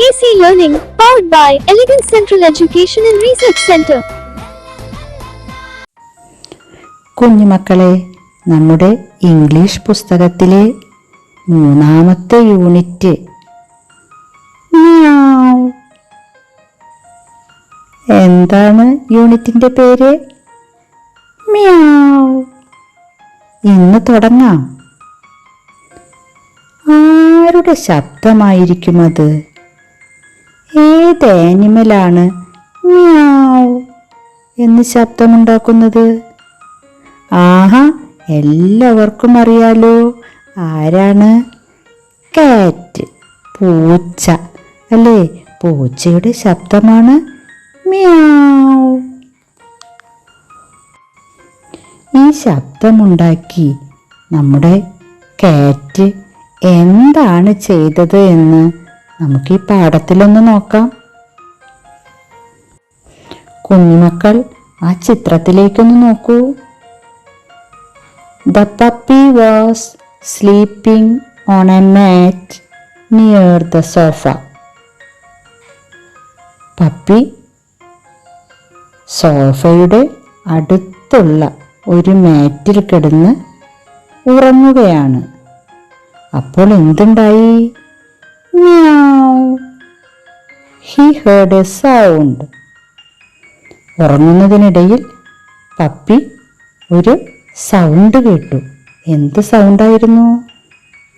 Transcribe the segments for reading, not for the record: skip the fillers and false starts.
AC Learning, powered by Elegant Central Education and Research Center. കുഞ്ഞുമക്കളെ, നമ്മുടെ English പുസ്തകത്തിലെ 3-ാമത്തെ unit മ്യാവ്. എന്താണ് യൂണിറ്റിന്റെ പേര്? മ്യാവ്. ഇന്ന് തുടങ്ങാം. ആരുടെ ശബ്ദമായിരിക്കും അത്? ഏത് ആനിമലാണ് മ്യാവ് എന്ന് ശബ്ദമുണ്ടാക്കുന്നത്? ആഹാ, എല്ലാവർക്കും അറിയാലോ. ആരാണ്? കാറ്റ്, പൂച്ച അല്ലേ? പൂച്ചയുടെ ശബ്ദമാണ് മ്യാവ്. ഈ ശബ്ദമുണ്ടാക്കി നമ്മുടെ കാറ്റ് എന്താണ് ചെയ്തത് എന്ന് നമുക്ക് ഈ പാഠത്തിലൊന്ന് നോക്കാം. കുഞ്ഞുമക്കൾ ആ ചിത്രത്തിലേക്കൊന്ന് നോക്കൂ. The puppy was sleeping on a mat near the sofa. Puppy സോഫയുടെ അടുത്തുള്ള ഒരു മാറ്റിൽ കിടന്ന് ഉറങ്ങുകയാണ്. അപ്പോൾ എന്തുണ്ടായി? Meow. He heard a sound. ഉറങ്ങുന്നതിനിടയിൽ പപ്പി ഒരു സൗണ്ട് കേട്ടു. എന്ത് സൗണ്ടായിരുന്നു?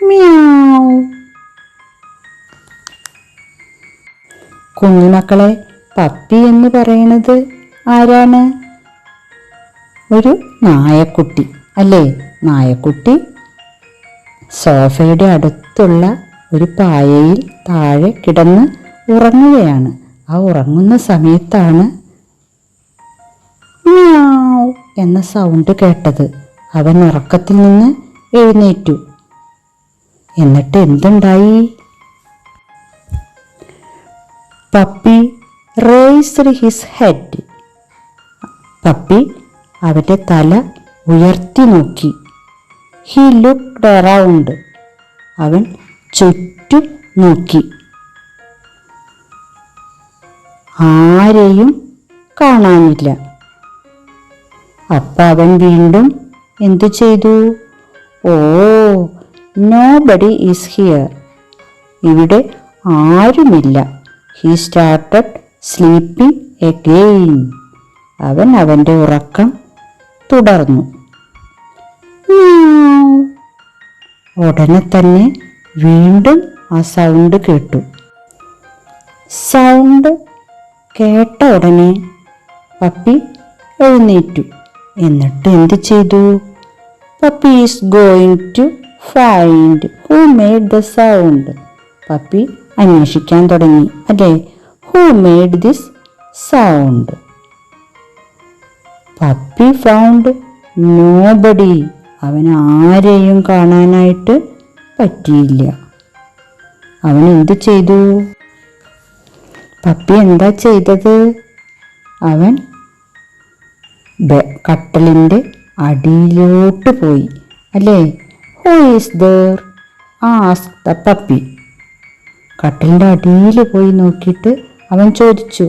മ്യാവ്. കുഞ്ഞുമക്കളെ, പപ്പി എന്ന് പറയുന്നത് ആരാണ്? ഒരു നായക്കുട്ടി അല്ലേ? നായക്കുട്ടി സോഫയുടെ അടുത്തുള്ള ഒരു പായയിൽ താഴെ കിടന്ന് ഉറങ്ങുകയാണ്. ആ ഉറങ്ങുന്ന സമയത്താണ് മ്യാവ് എന്ന സൗണ്ട് കേട്ടത്. അവൻ ഉറക്കത്തിൽ നിന്ന് എഴുന്നേറ്റു. എന്നിട്ട് എന്തുണ്ടായി? Puppy raised his head. Puppy അവന്റെ തല ഉയർത്തി നോക്കി. He looked around. അവൻ ചുറ്റും നോക്കി. ആരെയും കാണാനില്ല. അപ്പൊ അവൻ വീണ്ടും എന്തു ചെയ്തു? ഓ, നോബഡി ഈസ് ഹിയർ. ഇവിടെ ആരുമില്ല. He started sleeping again. അവൻ അവന്റെ ഉറക്കം തുടർന്നു. ഉടനെ തന്നെ വീണ്ടും ആ സൗണ്ട് കേട്ടു. സൗണ്ട് കേട്ട ഉടനെ പപ്പി എഴുന്നേറ്റു. എന്നിട്ട് എന്ത് ചെയ്തു? Puppy is going to find who made the sound. Puppy അന്വേഷിക്കാൻ തുടങ്ങി അല്ലേ? Who made this sound? Puppy found nobody. അവൻ ആരെയും കാണാനായിട്ട് പറ്റിയില്ല. അവൻ എന്തു ചെയ്തു? പപ്പി എന്താ ചെയ്തത്? അവൻ കട്ടലിൻ്റെ അടിയിലോട്ട് പോയി അല്ലേ? Who is there asked the puppy. കട്ടലിൻ്റെ അടിയിൽ പോയി നോക്കിയിട്ട് അവൻ ചോദിച്ചു,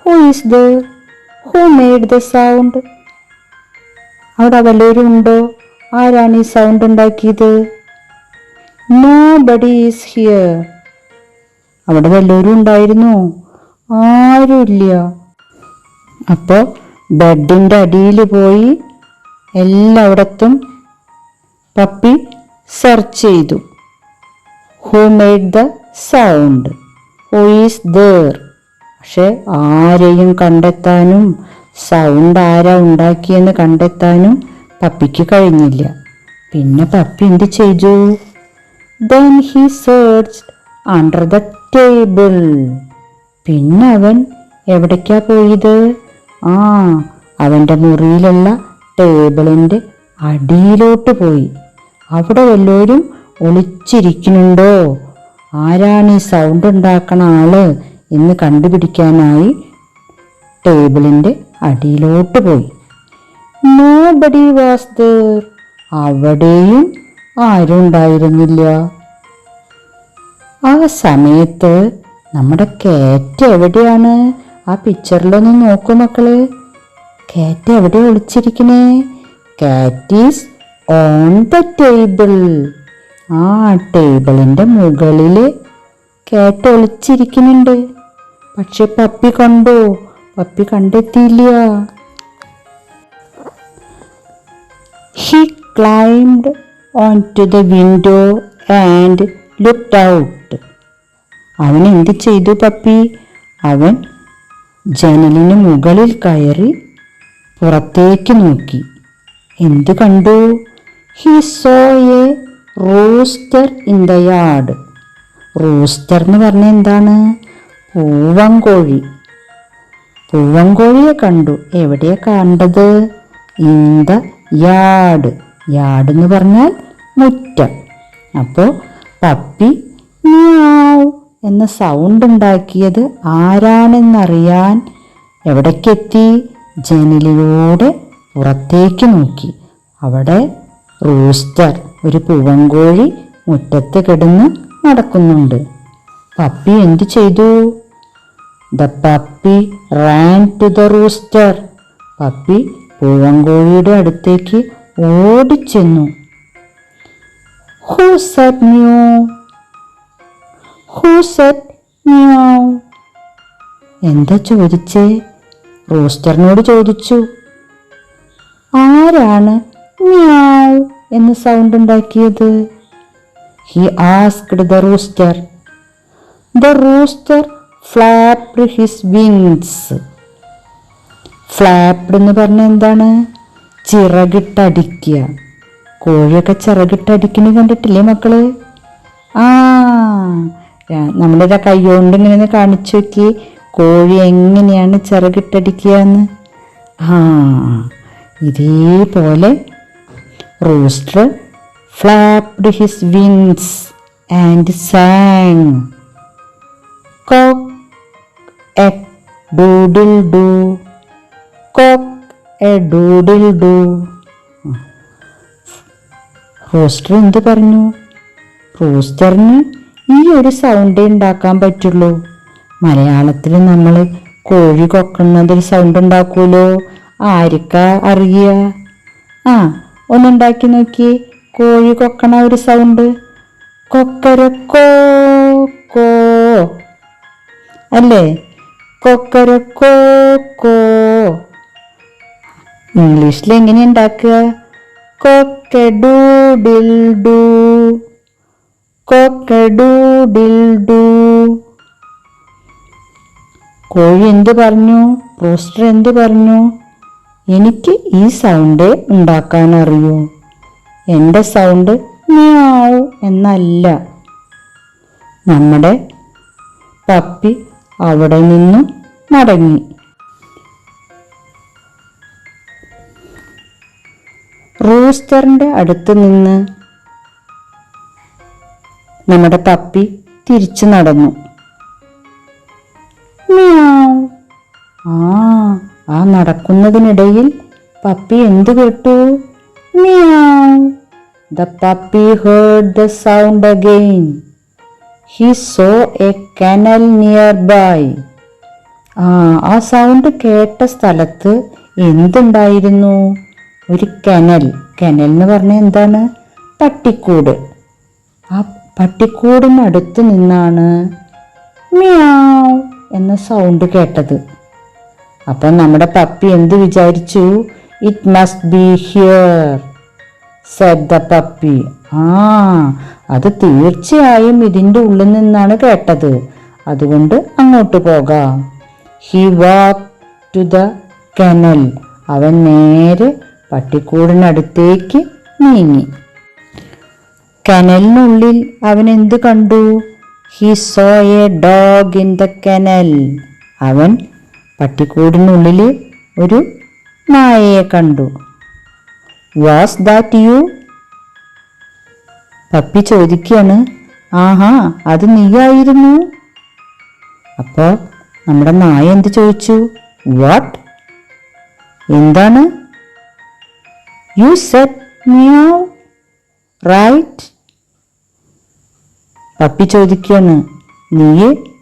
who is there? Who made the sound? അവിടെ വല്ലവരും ഉണ്ടോ? ആരാണ് ഈ സൗണ്ട് ഉണ്ടാക്കിയത്? Nobody is here. അവിടെ വല്ലവരും ഉണ്ടായിരുന്നോ? ആരുമില്ല. അപ്പോൾ ബെഡിൻ്റെ അടിയിൽ പോയി എല്ലായിടത്തും പപ്പി സെർച്ച് ചെയ്തു. Who made the sound? Who is there? പക്ഷെ ആരെയും കണ്ടെത്താനും സൗണ്ട് ആരാ ഉണ്ടാക്കിയെന്ന് കണ്ടെത്താനും പപ്പിക്ക് കഴിഞ്ഞില്ല. പിന്നെ പപ്പി എന്ത് ചെയ്തു? Then he searched under the table. പിന്നെ അവൻ എവിടേക്കാ പോയത്? അവൻ്റെ മുറിയിലുള്ള ടേബിളിൻ്റെ അടിയിലോട്ട് പോയി. അവിടെ വല്ലവരും ഒളിച്ചിരിക്കുന്നുണ്ടോ? ആരാണ് ഈ സൗണ്ട് ഉണ്ടാക്കണ ആള് എന്ന് കണ്ടുപിടിക്കാനായി ടേബിളിൻ്റെ അടിയിലോട്ട് പോയി. Nobody was there. അവിടെയും ആരും ഉണ്ടായിരുന്നില്ല. ആ സമയത്ത് നമ്മുടെ കാറ്റ് എവിടെയാണ്? ആ പിക്ചറിലൊന്ന് നോക്കൂ മക്കള്. കാറ്റ് എവിടെ ഒളിച്ചിരിക്കണേ? കാറ്റ് ഈസ് ഓൺ ദ ടേബിൾ. ആ ടേബിളിൻ്റെ മുകളിൽ കാറ്റ് ഒളിച്ചിരിക്കുന്നുണ്ട്. പക്ഷെ പപ്പി കണ്ടോ? പപ്പി കണ്ടെത്തിയില്ല. He climbed onto the window and looked out. അവൻ എന്ത് ചെയ്തു പപ്പി? അവൻ ജനലിന് മുകളിൽ കയറി പുറത്തേക്ക് നോക്കി. എന്ത് കണ്ടു? He saw a rooster in the yard. Rooster എന്ന് പറഞ്ഞാൽ എന്താണ്? പൂവൻകോഴി. പൂവൻകോഴിയെ കണ്ടു. എവിടെയാ കണ്ടത്? In the yard. യാർഡ് എന്ന് പറഞ്ഞാൽ മുറ്റം. അപ്പോൾ പപ്പി മ്യാവ് എന്ന സൗണ്ട് ഉണ്ടാക്കിയത് ആരാണെന്നറിയാൻ എവിടേക്കെത്തി? ജനലിലൂടെ പുറത്തേക്ക് നോക്കി. അവിടെ റൂസ്റ്റർ, ഒരു പൂവൻകോഴി മുറ്റത്ത് കിടന്ന് നടക്കുന്നുണ്ട്. പപ്പി എന്തു ചെയ്തു? The puppy ran to the rooster. Puppy പൂവൻകോഴിയുടെ അടുത്തേക്ക് ഓടിച്ചെന്നു. Who said meow? Who said meow? എന്താ ചോദിച്ചേ? റൂസ്റ്ററിനോട് ചോദിച്ചു. ആരാണ് മ്യാവ് എന്ന് സൗണ്ട് ഉണ്ടാക്കിയത്? He asked the rooster. The rooster flapped his wings. Flapped എന്ന് പറഞ്ഞാൽ എന്താണ്? ചിറകിട്ടടിക്കുക. കോഴിയൊക്കെ ചിറകിട്ടടിക്കുന്നത് കണ്ടിട്ടില്ലേ മക്കള്? ആ, നമ്മളിതാ കൈ കൊണ്ട് ഇങ്ങനെ കാണിച്ചു നോക്കി കോഴി എങ്ങനെയാണ് ചിറകിട്ടടിക്കുക എന്ന്. ആ, ഇതേപോലെ rooster flapped his wings and sang cock a doodle doo, cock a doodle doo. Rooster എന്ത് പറഞ്ഞു? റൂസ്റ്ററിന് ഈ ഒരു സൗണ്ടേ ഉണ്ടാക്കാൻ പറ്റുള്ളൂ. മലയാളത്തിൽ നമ്മൾ കോഴി കൊക്കുന്നതൊരു സൗണ്ട് ഉണ്ടാക്കുമല്ലോ. ആർക്കാ അറിയുക? ആ, ഒന്നുണ്ടാക്കി നോക്കിയേ. കോഴി കൊക്കണ ഒരു സൗണ്ട്. കൊക്കരക്കോ കോ അല്ലേ? കൊക്കരക്കോ കോ. ഇംഗ്ലീഷിൽ എങ്ങനെ ഉണ്ടാക്കുക? കൊക്കഡൂഡിൽ ഡൂ, കൊക്കഡൂഡിൽ ഡൂ. കോഴി എന്ത് പറഞ്ഞു? റൂസ്റ്റർ എന്ത് പറഞ്ഞു? എനിക്ക് ഈ സൗണ്ട് ഉണ്ടാക്കാൻ അറിയൂ. എൻ്റെ സൗണ്ട് മ്യാവ് എന്നല്ല. നമ്മുടെ പപ്പി അവിടെ നിന്നും മടങ്ങി. റൂസ്റ്ററിൻ്റെ അടുത്ത് നിന്ന് നമ്മുടെ പപ്പി തിരിച്ചു നടന്നു. മ്യാവ്. ആ നടക്കുന്നതിനിടയിൽ പപ്പി എന്ത് കേട്ടു? Meow. The puppy heard the sound again. He saw a kennel nearby. ആ സൗണ്ട് കേട്ട സ്ഥലത്ത് എന്തുണ്ടായിരുന്നു? ഒരു കനൽ. കനൽ എന്ന് പറഞ്ഞാൽ എന്താണ്? പട്ടിക്കൂട്. ആ പട്ടിക്കൂടിനടുത്ത് നിന്നാണ് മ്യാവ് എന്ന സൗണ്ട് കേട്ടത്. അപ്പം നമ്മുടെ പപ്പി എന്ത് വിചാരിച്ചു? It must be here said the puppy. അത് തീർച്ചയായും ഇതിൻ്റെ ഉള്ളിൽ നിന്നാണ് കേട്ടത്, അതുകൊണ്ട് അങ്ങോട്ട് പോകാം. ഹി വാക്ക് ടു ദ കനൽ. അവൻ നേരെ പട്ടിക്കൂടിനടുത്തേക്ക് നീങ്ങി. കനലിനുള്ളിൽ അവൻ എന്ത് കണ്ടു? He saw A dog in the കനൽ. അവൻ പട്ടിക്കൂടിനുള്ളിൽ ഒരു നായയെ കണ്ടു. Was that you? പപ്പി ചോദിക്കുകയാണ്. ആഹാ, അത് നീയായിരുന്നു. അപ്പോൾ നമ്മുടെ നായ എന്ത് ചോദിച്ചു? വാട്ട്? എന്താണ്? You said meow right. Puppy ചോദിക്കുകയാണ്, നീ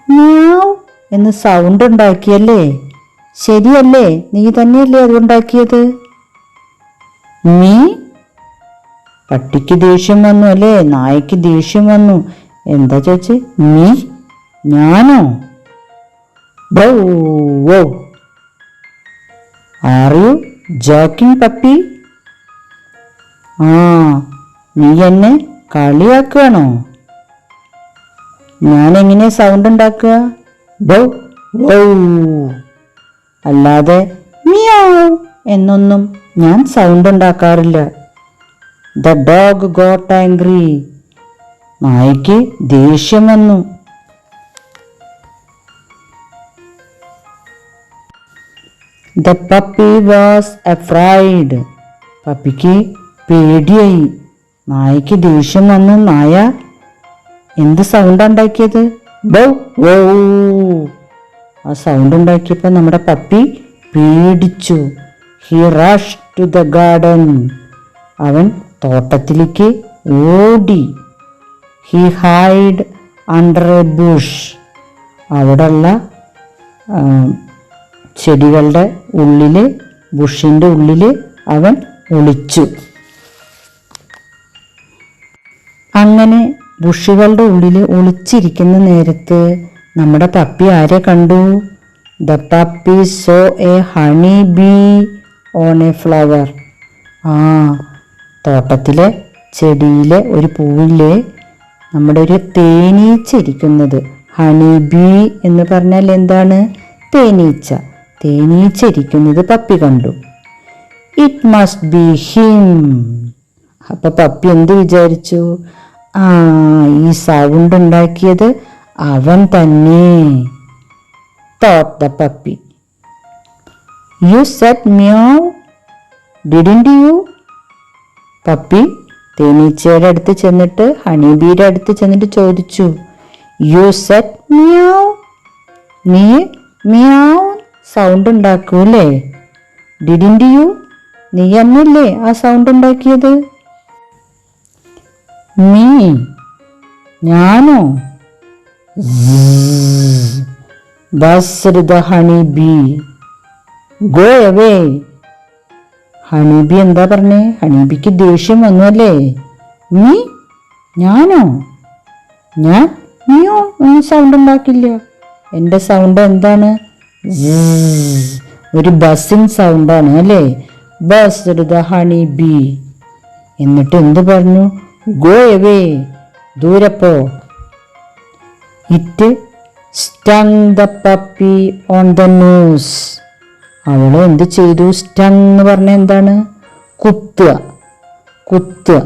മ്യാവ് എന്ന് സൗണ്ട് ഉണ്ടാക്കിയല്ലേ? ശരിയല്ലേ? നീ തന്നെയല്ലേ അതുണ്ടാക്കിയത്? മീ? പട്ടിക്ക് ദേഷ്യം വന്നു അല്ലേ? നായക്ക് ദേഷ്യം വന്നു. എന്താ ചോദിച്ചേ? മീ? ഞാനോ? Bow wow. Are you joking puppy? ആ, നീ എന്നെ കളിയാക്കുകയാണോ? ഞാൻ എങ്ങനെ സൗണ്ട് ഉണ്ടാക്കുക? Bow wow. അല്ലാതെ മിയാവ് എന്നൊന്നും ഞാൻ സൗണ്ട് ഉണ്ടാക്കാറില്ല. The dog got angry. നായ്ക്ക് ദേഷ്യം വന്നു. The puppy was afraid. പപ്പിക്ക് പേടിയായി. നായ്ക്ക് ദേഷ്യം വന്നു. നായ എന്ത് സൗണ്ട് ഉണ്ടാക്കിയത്? Bow wow. ആ സൗണ്ട് ഉണ്ടാക്കിയപ്പോൾ നമ്മുടെ പപ്പി പേടിച്ചു. He rush to the garden. അവൻ തോട്ടത്തിലേക്ക് ഓടി. He hide under a bush. അവിടെയുള്ള ചെടികളുടെ ഉള്ളിൽ, ബുഷിൻ്റെ ഉള്ളിൽ അവൻ ഒളിച്ചു. അങ്ങനെ ബുഷുകളുടെ ഉള്ളിൽ ഒളിച്ചിരിക്കുന്ന നേരത്ത് നമ്മുടെ പപ്പി ആരെ കണ്ടു? The puppy saw A honey B on A flower. ആ, തോട്ടത്തിലെ ചെടിയിലെ ഒരു പൂവിലെ നമ്മുടെ ഒരു തേനീച്ച ഇരിക്കുന്നത്. ഹണി ബീ എന്ന് പറഞ്ഞാൽ എന്താണ്? തേനീച്ച. തേനീച്ച ഇരിക്കുന്നത് പപ്പി കണ്ടു. It must be him. അപ്പൊ പപ്പി എന്ത് വിചാരിച്ചു? ആ, ഈ സൗണ്ട് ഉണ്ടാക്കിയത് അവൻ തന്നെ. thought the puppy. You said meow, didn't you? Puppy തേനീച്ചയുടെ അടുത്ത് ചെന്നിട്ട്, ഹണിബീയുടെ അടുത്ത് ചെന്നിട്ട് ചോദിച്ചു, യു സെഡ് മിയാവ്. നീ മിയാവ് സൗണ്ട് ഉണ്ടാക്കൂല്ലേ? Didn't you? നീ എന്നല്ലേ ആ സൗണ്ട് ഉണ്ടാക്കിയത്? മീ? ഞാനോ? buzzed the honeybee. Go away. Honeybee എന്താ പറഞ്ഞേ? ഹണീബിക്ക് ദേഷ്യം വന്നു അല്ലേ? മീ? ഞാനോ? ഞാൻ മിയോ ഒന്നും സൗണ്ട് ഉണ്ടാക്കില്ല. എൻ്റെ സൗണ്ട് എന്താണ്? ഒരു ബസ്സിങ് സൗണ്ടാണ് അല്ലേ? buzzed the honeybee. എന്നിട്ട് എന്ത് പറഞ്ഞു? ഗോ എവേ, ദൂരെ പോ. It stung the puppy on the nose. അവള് എന്ത് ചെയ്തു? സ്റ്റങ് എന്ന് പറഞ്ഞ എന്താണ്? കുത്തുക, കുത്തുക.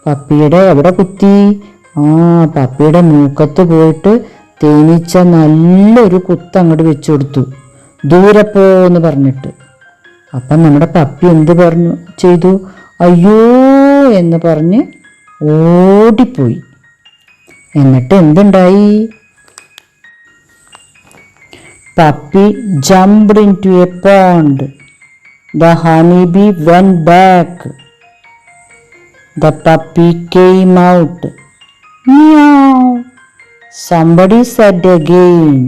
പപ്പിയുടെ എവിടെ കുത്തി? ആ, പപ്പിയുടെ മൂക്കത്ത് പോയിട്ട് തേനീച്ച നല്ലൊരു കുത്ത് അങ്ങോട്ട് വെച്ചു കൊടുത്തു, ദൂരെ പോന്ന് പറഞ്ഞിട്ട്. അപ്പം നമ്മുടെ പപ്പി എന്ത് പറഞ്ഞു ചെയ്തു? അയ്യോ എന്ന് പറഞ്ഞ് ഓടിപ്പോയി. എന്നിട്ട് എന്തുണ്ടായി? Puppy jumped into a pond. The honeybee went back. The puppy came out. Meow. Somebody said again.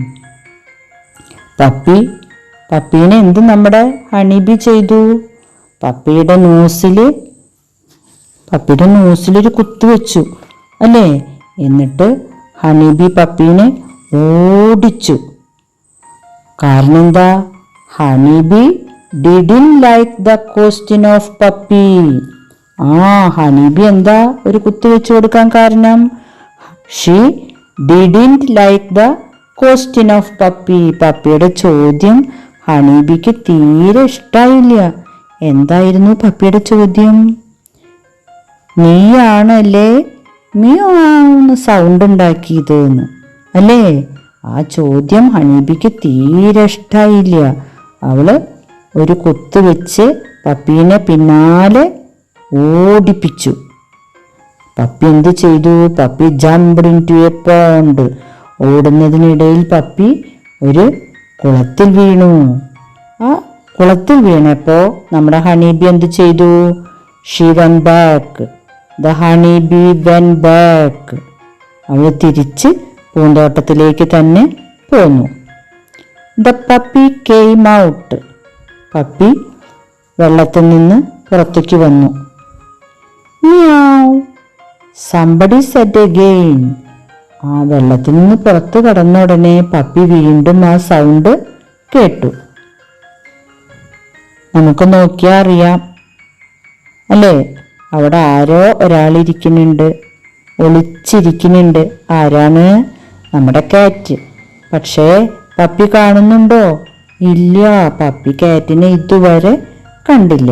പപ്പീനെ എന്ത് നമ്മുടെ ഹണിബി ചെയ്തു? പപ്പിയുടെ നോസിലൊരു കുത്തു വെച്ചു അല്ലേ? എന്നിട്ട് ഹണിബി പപ്പീനെ ഓടിച്ചു. കാരണം എന്താ? Honeybee didn't like the question of puppy. ആ, ഹണിബി എന്താ ഒരു കുത്തു വെച്ചു കൊടുക്കാൻ കാരണം? She didn't like the question of puppy. പപ്പിയുടെ ചോദ്യം ഹണിബിക്ക് തീരെ ഇഷ്ടായില്ല. എന്തായിരുന്നു പപ്പിയുടെ ചോദ്യം? നീയാണല്ലേ മിയാന്ന് സൗണ്ട് ഉണ്ടാക്കിയത് എന്ന് അല്ലേ? ആ ചോദ്യം ഹണീബിക്ക് തീരെ ഇഷ്ടായില്ല. അവള് ഒരു കുത്ത് വെച്ച് പപ്പീനെ പിന്നാലെ ഓടിപ്പിച്ചു. പപ്പി എന്ത് ചെയ്തു? Puppy jumped into a pond. ഓടുന്നതിനിടയിൽ പപ്പി ഒരു കുളത്തിൽ വീണു. ആ കുളത്തിൽ വീണപ്പോ നമ്മുടെ ഹണീബി എന്ത് ചെയ്തു? She went back. The honeybee went back. അവൾ തിരിച്ച് പൂന്തോട്ടത്തിലേക്ക് തന്നെ പോന്നു. The puppy came out. Puppy വെള്ളത്തിൽ നിന്ന് പുറത്തേക്ക് വന്നു. മ്യാവ്. Somebody said again. ആ വെള്ളത്തിൽ നിന്ന് പുറത്ത് കടന്ന ഉടനെ പപ്പി വീണ്ടും ആ സൗണ്ട് കേട്ടു. നമുക്ക് നോക്കിയാൽ അറിയാം അല്ലേ, അവിടെ ആരോ ഒരാളിരിക്കുന്നുണ്ട്, ഒളിച്ചിരിക്കുന്നുണ്ട്. ആരാണ്? നമ്മുടെ കാറ്റ്. പക്ഷേ പപ്പി കാണുന്നുണ്ടോ? ഇല്ല, പപ്പി കാറ്റിനെ ഇതുവരെ കണ്ടില്ല.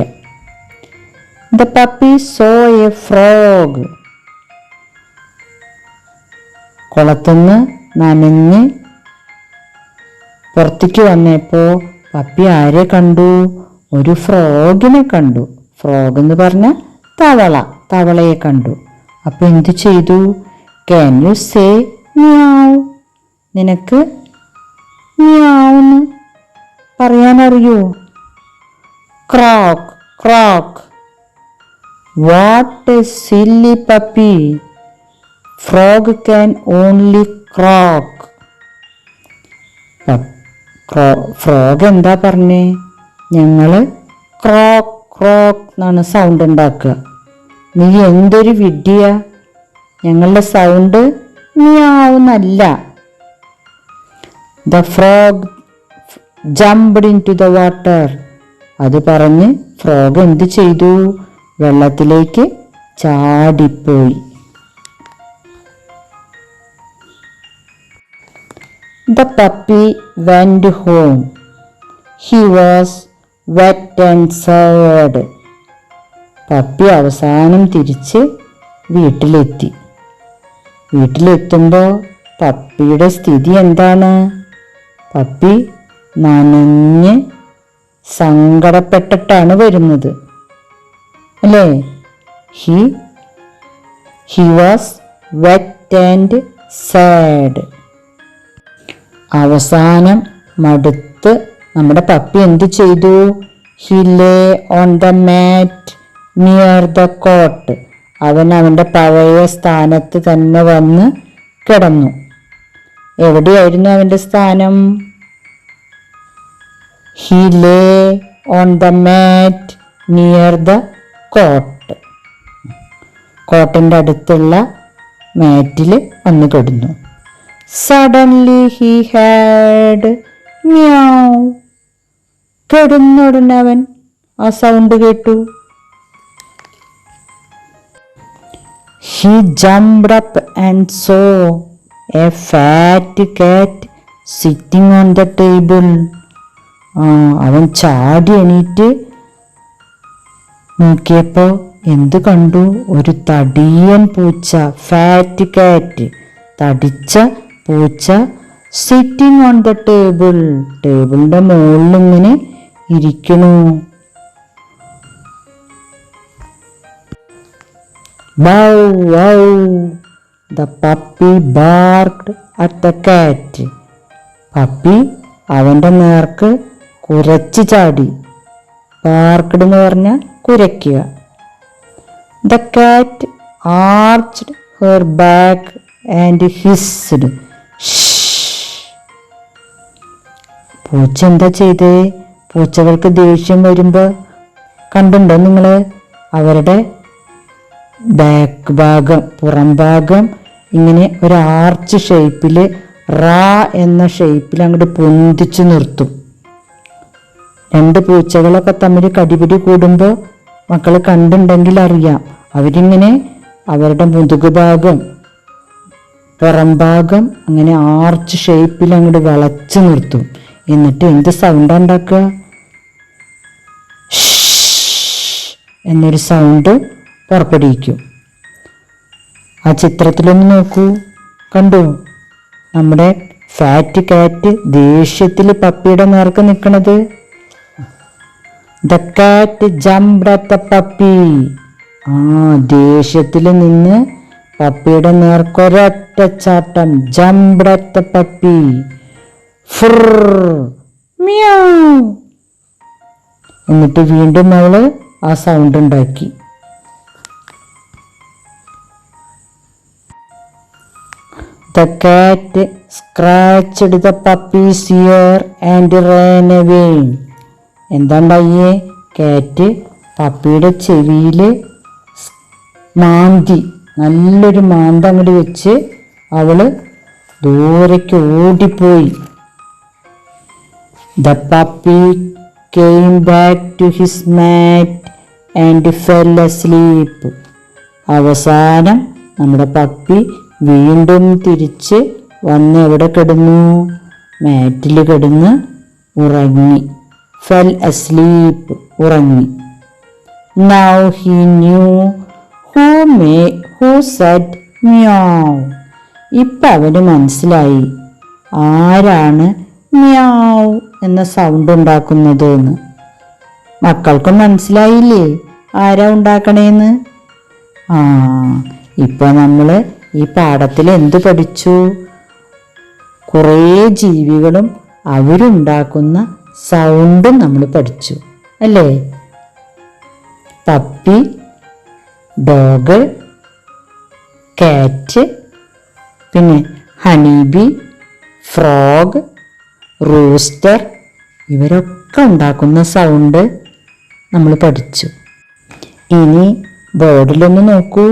The puppy saw a frog. കുളത്തുനിന്ന് നനഞ്ഞ് പുറത്തേക്ക് വന്നപ്പോൾ പപ്പി ആരെ കണ്ടു? ഒരു ഫ്രോഗിനെ കണ്ടു. ഫ്രോഗ് എന്ന് പറഞ്ഞാൽ തവളയെ കണ്ടു. അപ്പൊ എന്തു ചെയ്തു? Can you say meow? നിനക്ക് മ്യാവെന്ന് പറയാനറിയോ? Croak croak. What a silly puppy. Frog can only croak. Frog എന്താ പറഞ്ഞേ? ഞങ്ങള് ക്രോക്ക് ക്രോക്ക് എന്നാണ് സൗണ്ട് ഉണ്ടാക്കുക. നീ എന്തൊരു വിഡ്ഢിയ, ഞങ്ങളുടെ സൗണ്ട് മ്യാവുന്നല്ല. The frog jumped into the water. അത് പറഞ്ഞ് ഫ്രോഗ് എന്ത് ചെയ്തു? വെള്ളത്തിലേക്ക് ചാടിപ്പോയി. The puppy went home. He was wet and sad. Puppy അവസാനം തിരിച്ച് വീട്ടിലെത്തി. വീട്ടിലെത്തുമ്പോൾ പപ്പിയുടെ സ്ഥിതി എന്താണ്? പപ്പി നനഞ്ഞ് സങ്കടപ്പെട്ടിട്ടാണ് വരുന്നത് അല്ലേ? He was wet and sad. അവസാനം മടുത്ത് നമ്മുടെ പപ്പി എന്ത് ചെയ്തു? He lay on the mat near the coat. അവൻ അവൻ്റെ പഴയ സ്ഥാനത്ത് തന്നെ വന്ന് കിടന്നു. എവിടെയായിരുന്നു അവൻ്റെ സ്ഥാനം? He lay on the mat near the cot. കോട്ടിൻ്റെ അടുത്തുള്ള മാറ്റിൽ വന്ന് കിടന്നു. Suddenly he heard meow. കിടന്നുടനെ അവൻ ആ സൗണ്ട് കേട്ടു. He jumped up and saw a fat cat sitting on the table. അവൻ ചാടി എണീറ്റ് നോക്കിയപ്പോൾ എന്ത് കണ്ടു? ഒരു തടിയൻ പൂച്ച, ഫാറ്റ് കാറ്റ്, തടിച്ച പൂച്ച സിറ്റിംഗ് ഓൺ ദ ടേബിൾ. ടേബിളിന്റെ മുകളിൽ ഇങ്ങനെ ഇരിക്കണു. Bow wow. The puppy barked at the cat. Puppy അവന്റെ നേർക്ക് കുരച്ചു ചാടി. ബാർക്ക്ഡ് എന്ന് പറഞ്ഞാൽ കുരയ്ക്കുക. The cat arched her back and hissed. പൂച്ച എന്താ ചെയ്തേ? പൂച്ചകൾക്ക് ദേഷ്യം വരുമ്പോൾ കണ്ടുണ്ടോ നിങ്ങൾ? അവരുടെ ബാക്ക് ഭാഗം, പുറം ഭാഗം ഇങ്ങനെ ഒരു ആർച്ച് ഷേപ്പിൽ, റാ എന്ന ഷേപ്പിൽ അങ്ങോട്ട് പൊന്തിച്ചു നിർത്തും. രണ്ട് പൂച്ചകളൊക്കെ തമ്മിൽ കടിപിടി കൂടുമ്പോൾ മക്കൾ കണ്ടുണ്ടെങ്കിൽ അറിയാം. അവരിങ്ങനെ അവരുടെ മുതുകുഭാഗം, പുറം ഭാഗം അങ്ങനെ ആർച്ച് ഷേപ്പിൽ അങ്ങോട്ട് വളച്ചു നിർത്തും. എന്നിട്ട് എന്ത് സൗണ്ടാ ഉണ്ടാക്കുക? എന്നൊരു സൗണ്ട് പുറപ്പെടുവിക്കും. ആ ചിത്രത്തിലൊന്ന് നോക്കൂ, കണ്ടു? നമ്മുടെ ഫാറ്റ് കാറ്റ് ദേഷ്യത്തിൽ പപ്പിയുടെ നേർക്ക് നിൽക്കണത്. The cat jumped at the puppy. ദേഷ്യത്തിൽ നിന്ന് പപ്പിയുടെ നേർക്കൊരൊറ്റ ചാട്ടം. Jumped at the puppy. ഫ്ർ മ്യാവ്. എന്നിട്ട് വീണ്ടും അവള് ആ സൗണ്ട് ഉണ്ടാക്കി. The cat scratched the puppy's ear and ran away. എന്താണ്ടായേ? കാറ്റ് പപ്പിയുടെ ചെവിയിൽ മാന്തി, നല്ലൊരു മാന്ത അങ്ങോട്ട് വെച്ച് അവള് ദൂരേക്ക് ഓടിപ്പോയി. The puppy came back to his mat and fell asleep. അവസാനം നമ്മുടെ പപ്പി വീണ്ടും തിരിച്ച് വന്ന് എവിടെ കിടന്നു? മാറ്റിൽ കിടന്ന് ഉറങ്ങി. fell asleep, ഉറങ്ങി. Now he knew who said meow. ഇപ്പം അവന് മനസ്സിലായി ആരാണ് മ്യാവ് എന്ന സൗണ്ട് ഉണ്ടാക്കുന്നത് എന്ന്. മക്കൾക്കും മനസ്സിലായില്ലേ ആരാ ഉണ്ടാക്കണേന്ന്? ഇപ്പൊ നമ്മൾ ഈ പാഠത്തിൽ എന്ത് പഠിച്ചു? കുറേ ജീവികളും അവരുണ്ടാക്കുന്ന സൗണ്ടും നമ്മൾ പഠിച്ചു അല്ലേ? പപ്പി, ഡോഗ്, കാറ്റ്, പിന്നെ ഹണിബി, ഫ്രോഗ്, റൂസ്റ്റർ, ഇവരൊക്കെ ഉണ്ടാക്കുന്ന സൗണ്ട് നമ്മൾ പഠിച്ചു. ഇനി ബോർഡിലൊന്ന് നോക്കൂ.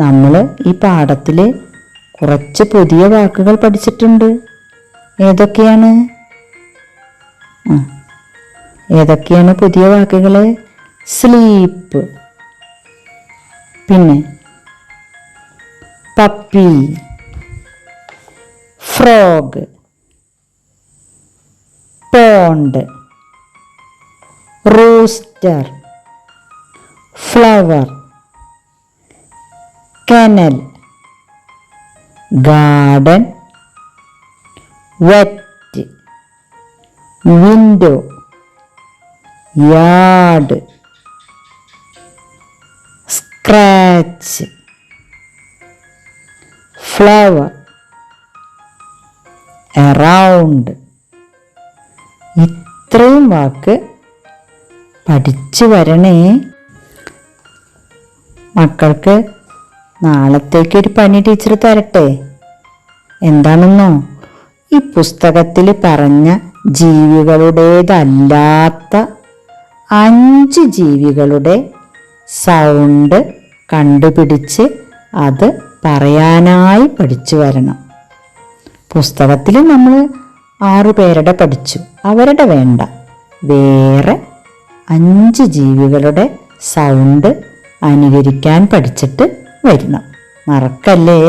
നമ്മൾ ഈ പാഠത്തിൽ കുറച്ച് പുതിയ വാക്കുകൾ പഠിച്ചിട്ടുണ്ട്. ഏതൊക്കെയാണ് പുതിയ വാക്കുകൾ? സ്ലീപ്പ്, പിന്നെ puppy, frog, pond, rooster, flower, kennel, garden, wet, window, yard, scratch, flower, around. ഇത്രയും വാക്ക് പഠിച്ചു വരണേ. മക്കൾക്ക് നാളത്തേക്കൊരു പണി ടീച്ചർ തരട്ടെ. എന്താണെന്നോ? ഈ പുസ്തകത്തിൽ പറഞ്ഞ ജീവികളുടേതല്ലാത്ത 5 ജീവികളുടെ സൗണ്ട് കണ്ടുപിടിച്ച് അത് പറയാനായി പഠിച്ചു വരണം. പുസ്തകത്തിൽ നമ്മൾ 6 പേരുടെ പഠിച്ചു, അവരുടെ വേണ്ട. വേറെ 5 ജീവികളുടെ സൗണ്ട് അനുകരിക്കാൻ പഠിച്ചിട്ട് വരണം. മറക്കല്ലേ?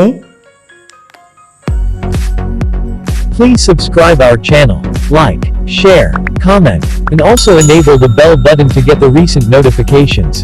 Please subscribe our channel, like, share, comment, and also enable the bell button to get the recent notifications.